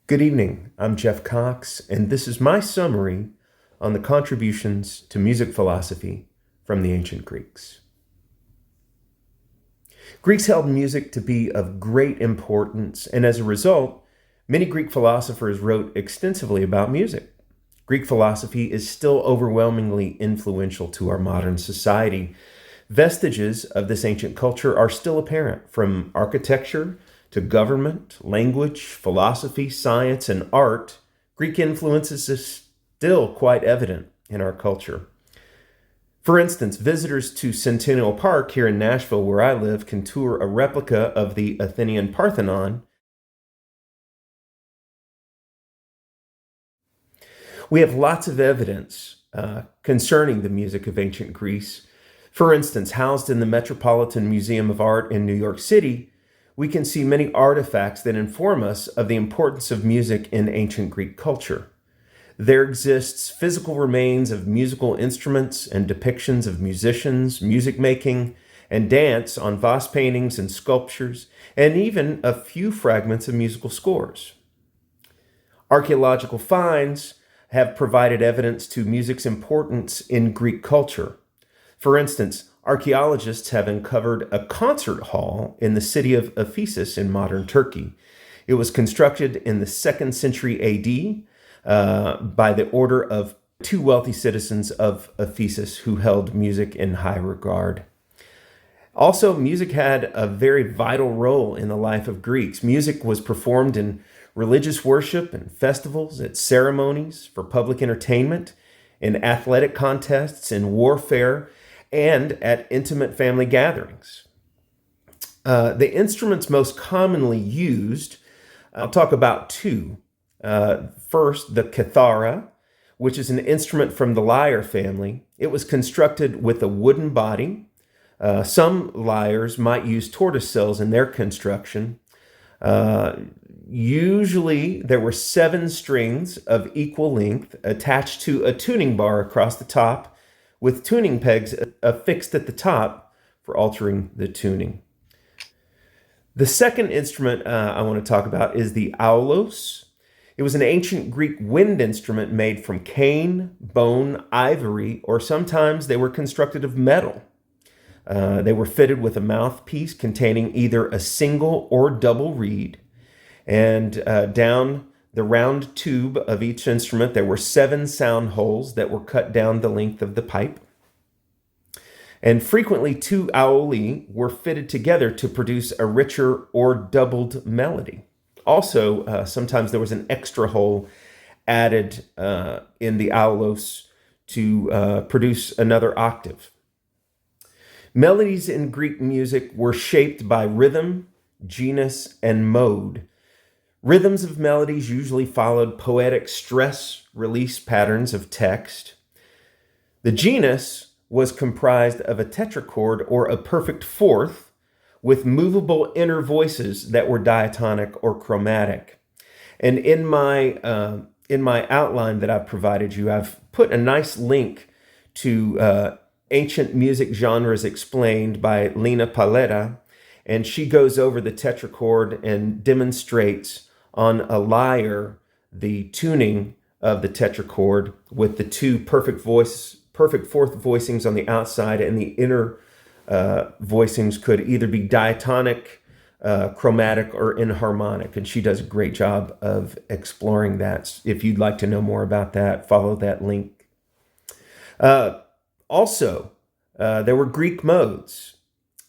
Good evening, I'm Jeff Cox, and this is my summary on the contributions to music philosophy from the ancient Greeks. Greeks held music to be of great importance, and as a result, many Greek philosophers wrote extensively about music. Greek philosophy is still overwhelmingly influential to our modern society. Vestiges of this ancient culture are still apparent, from architecture to government, language, philosophy, science, and art. Greek influences is still quite evident in our culture. For instance, visitors to Centennial Park here in Nashville, where I live, can tour a replica of the Athenian Parthenon. We have lots of evidence concerning the music of ancient Greece. For instance, housed in the Metropolitan Museum of Art in New York City, we can see many artifacts that inform us of the importance of music in ancient Greek culture. There exists physical remains of musical instruments and depictions of musicians, music making, and dance on vase paintings and sculptures, and even a few fragments of musical scores. Archaeological finds have provided evidence to music's importance in Greek culture. For instance, archaeologists have uncovered a concert hall in the city of Ephesus in modern Turkey. It was constructed in the 2nd century AD by the order of two wealthy citizens of Ephesus who held music in high regard. Also, music had a very vital role in the life of Greeks. Music was performed in religious worship and festivals, at ceremonies, for public entertainment, in athletic contests, in warfare, and at intimate family gatherings. The instruments most commonly used, I'll talk about two. First, the kithara, which is an instrument from the lyre family. It was constructed with a wooden body. Some lyres might use tortoise shells in their construction. Usually, there were 7 strings of equal length attached to a tuning bar across the top, with tuning pegs affixed at the top for altering the tuning. The second instrument I want to talk about is the aulos. It was an ancient Greek wind instrument made from cane, bone, ivory, or sometimes they were constructed of metal. They were fitted with a mouthpiece containing either a single or double reed. And down the round tube of each instrument, there were 7 sound holes that were cut down the length of the pipe. And frequently, 2 auli were fitted together to produce a richer or doubled melody. Also, sometimes there was an extra hole added in the aulos to produce another octave. Melodies in Greek music were shaped by rhythm, genus, and mode. Rhythms of melodies usually followed poetic stress-release patterns of text. The genus was comprised of a tetrachord or a perfect fourth with movable inner voices that were diatonic or chromatic. And in my outline that I've provided you, I've put a nice link to Ancient Music Genres Explained by Lena Paletta, and she goes over the tetrachord and demonstrates on a lyre the tuning of the tetrachord with the 2 perfect fourth voicings on the outside, and the inner voicings could either be diatonic, chromatic, or enharmonic. And she does a great job of exploring that. If you'd like to know more about that, follow that link. Also, there were Greek modes,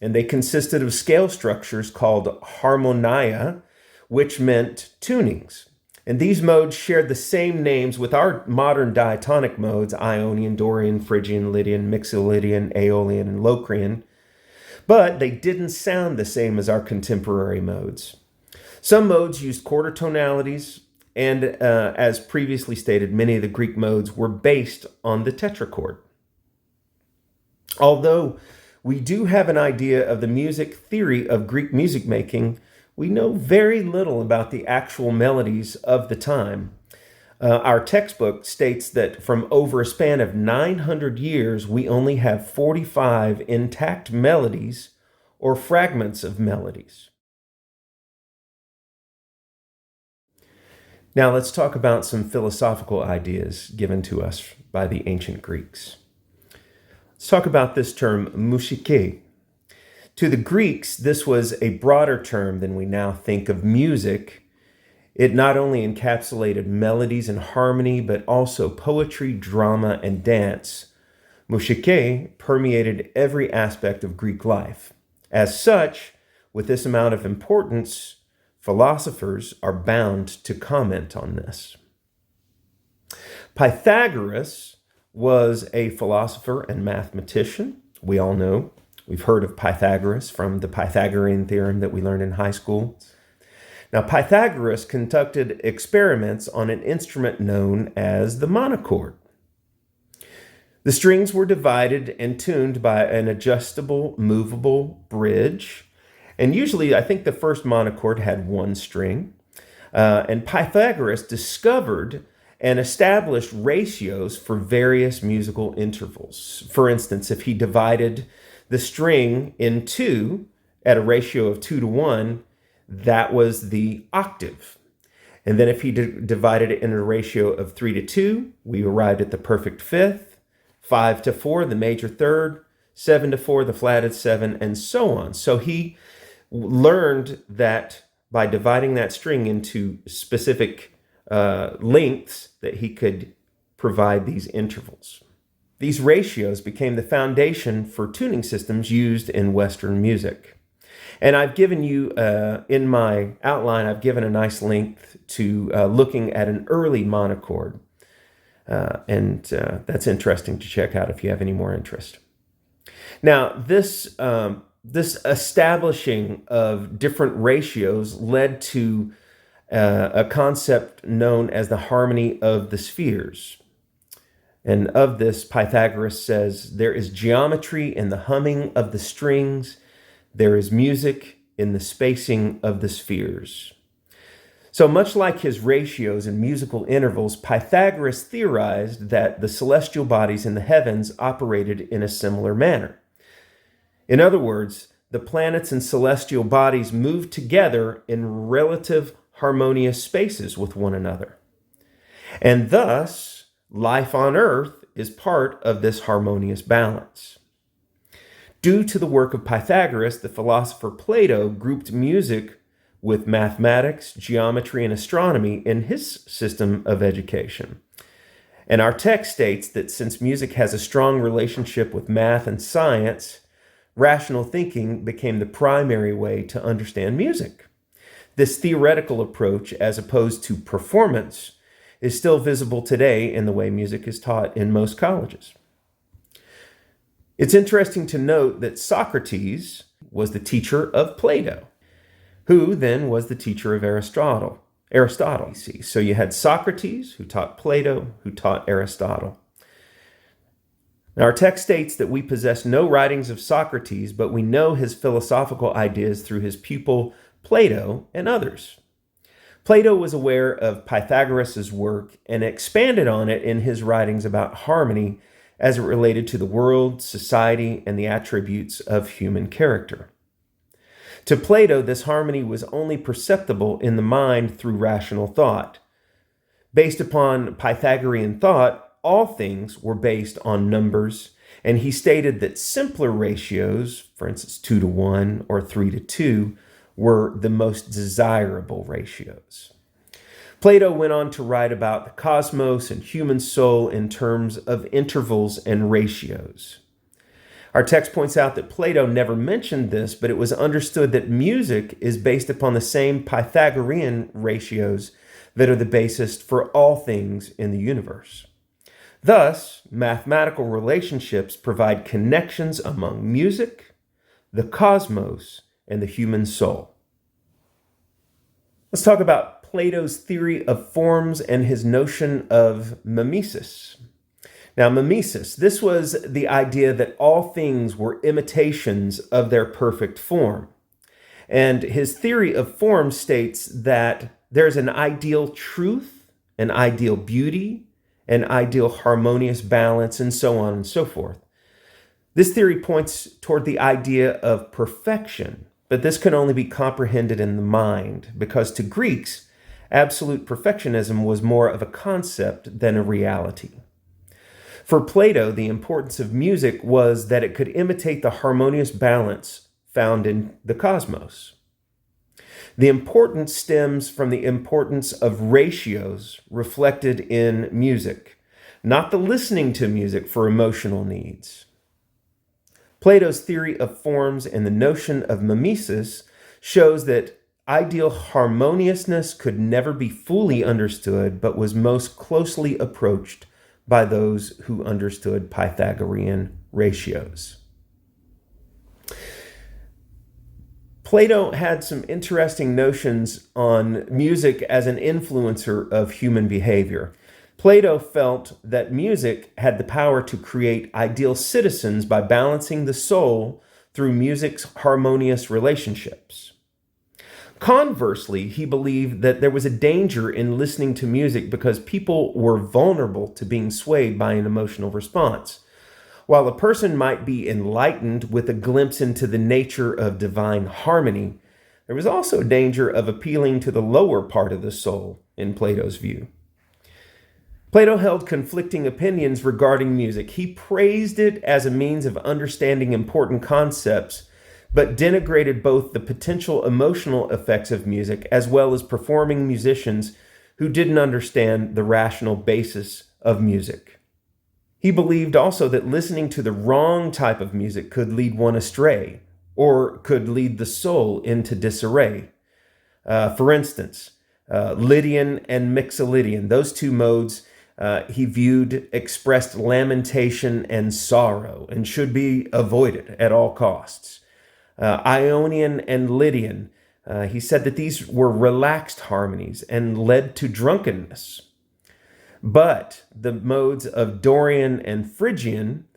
and they consisted of scale structures called harmonia, which meant tunings. And these modes shared the same names with our modern diatonic modes: Ionian, Dorian, Phrygian, Lydian, Mixolydian, Aeolian, and Locrian. But they didn't sound the same as our contemporary modes. Some modes used quarter tonalities, and as previously stated, many of the Greek modes were based on the tetrachord. Although we do have an idea of the music theory of Greek music making, we know very little about the actual melodies of the time. Our textbook states that from over a span of 900 years, we only have 45 intact melodies or fragments of melodies. Now let's talk about some philosophical ideas given to us by the ancient Greeks. Let's talk about this term, musike. To the Greeks, this was a broader term than we now think of music. It not only encapsulated melodies and harmony, but also poetry, drama, and dance. Musike permeated every aspect of Greek life. As such, with this amount of importance, philosophers are bound to comment on this. Pythagoras was a philosopher and mathematician. We all know, we've heard of Pythagoras from the Pythagorean theorem that we learned in high school. Now, Pythagoras conducted experiments on an instrument known as the monochord. The strings were divided and tuned by an adjustable, movable bridge. And usually, I think the first monochord had one string. And Pythagoras discovered and established ratios for various musical intervals. For instance, if he divided the string in two at a ratio of 2:1, that was the octave. And then if he divided it in a ratio of 3:2, we arrived at the perfect fifth. 5:4, the major third. 7:4, the flatted seven, and so on. So he learned that by dividing that string into specific lengths, that he could provide these intervals. These ratios became the foundation for tuning systems used in Western music. And I've given you, in my outline, I've given a nice link to looking at an early monochord. And that's interesting to check out if you have any more interest. Now, this establishing of different ratios led to a concept known as the harmony of the spheres. And of this, Pythagoras says, there is geometry in the humming of the strings. There is music in the spacing of the spheres. So much like his ratios and musical intervals, Pythagoras theorized that the celestial bodies in the heavens operated in a similar manner. In other words, the planets and celestial bodies moved together in relative harmonious spaces with one another. And thus, life on Earth is part of this harmonious balance. Due to the work of Pythagoras, the philosopher Plato grouped music with mathematics, geometry, and astronomy in his system of education. And our text states that since music has a strong relationship with math and science, rational thinking became the primary way to understand music. This theoretical approach, as opposed to performance, is still visible today in the way music is taught in most colleges. It's interesting to note that Socrates was the teacher of Plato, who then was the teacher of Aristotle. So you had Socrates, who taught Plato, who taught Aristotle. Now, our text states that we possess no writings of Socrates, but we know his philosophical ideas through his pupil Plato and others. Plato was aware of Pythagoras' work and expanded on it in his writings about harmony as it related to the world, society, and the attributes of human character. To Plato, this harmony was only perceptible in the mind through rational thought. Based upon Pythagorean thought, all things were based on numbers, and he stated that simpler ratios, for instance 2:1 or 3:2, were the most desirable ratios. Plato went on to write about the cosmos and human soul in terms of intervals and ratios. Our text points out that Plato never mentioned this, but it was understood that music is based upon the same Pythagorean ratios that are the basis for all things in the universe. Thus, mathematical relationships provide connections among music, the cosmos, and the human soul. Let's talk about Plato's theory of forms and his notion of mimesis. Now, mimesis, this was the idea that all things were imitations of their perfect form. And his theory of form states that there's an ideal truth, an ideal beauty, an ideal harmonious balance, and so on and so forth. This theory points toward the idea of perfection, but this can only be comprehended in the mind, because to Greeks, Absolute perfectionism was more of a concept than a reality. For Plato, the importance of music was that it could imitate the harmonious balance found in the cosmos. The importance stems from the importance of ratios reflected in music, not the listening to music for emotional needs. Plato's theory of forms and the notion of mimesis shows that ideal harmoniousness could never be fully understood, but was most closely approached by those who understood Pythagorean ratios. Plato had some interesting notions on music as an influencer of human behavior. Plato felt that music had the power to create ideal citizens by balancing the soul through music's harmonious relationships. Conversely, he believed that there was a danger in listening to music because people were vulnerable to being swayed by an emotional response. While a person might be enlightened with a glimpse into the nature of divine harmony, there was also a danger of appealing to the lower part of the soul, in Plato's view. Plato held conflicting opinions regarding music. He praised it as a means of understanding important concepts, but denigrated both the potential emotional effects of music as well as performing musicians who didn't understand the rational basis of music. He believed also that listening to the wrong type of music could lead one astray, or could lead the soul into disarray. For instance, Lydian and Mixolydian, those two modes he viewed expressed lamentation and sorrow and should be avoided at all costs. Ionian and Lydian, he said that these were relaxed harmonies and led to drunkenness. But the modes of Dorian and Phrygian,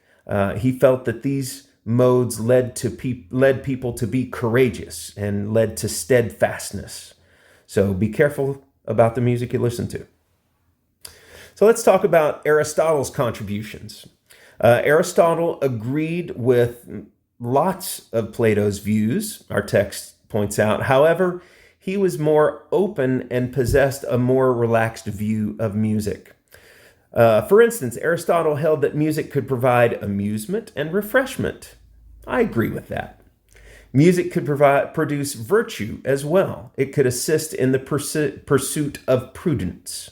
he felt that these modes led people to be courageous and led to steadfastness. So be careful about the music you listen to. So let's talk about Aristotle's contributions. Aristotle agreed with lots of Plato's views, our text points out. However, he was more open and possessed a more relaxed view of music. For instance, Aristotle held that music could provide amusement and refreshment. I agree with that. Music could produce virtue as well. It could assist in the pursuit of prudence.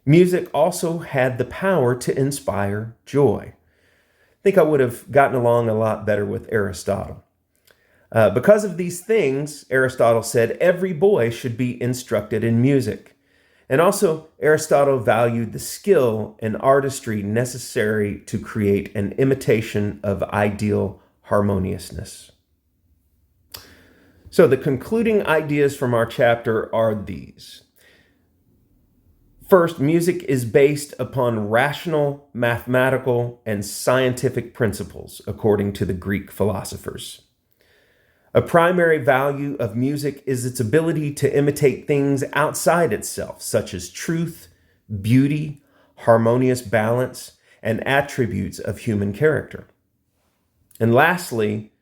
Music also had the power to inspire joy. I think I would have gotten along a lot better with Aristotle. Because of these things, Aristotle said every boy should be instructed in music. And also, Aristotle valued the skill and artistry necessary to create an imitation of ideal harmoniousness. So the concluding ideas from our chapter are these. First, music is based upon rational, mathematical, and scientific principles, according to the Greek philosophers. A primary value of music is its ability to imitate things outside itself, such as truth, beauty, harmonious balance, and attributes of human character. And lastly,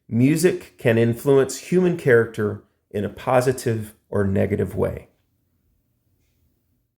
music can influence human character in a positive or negative way.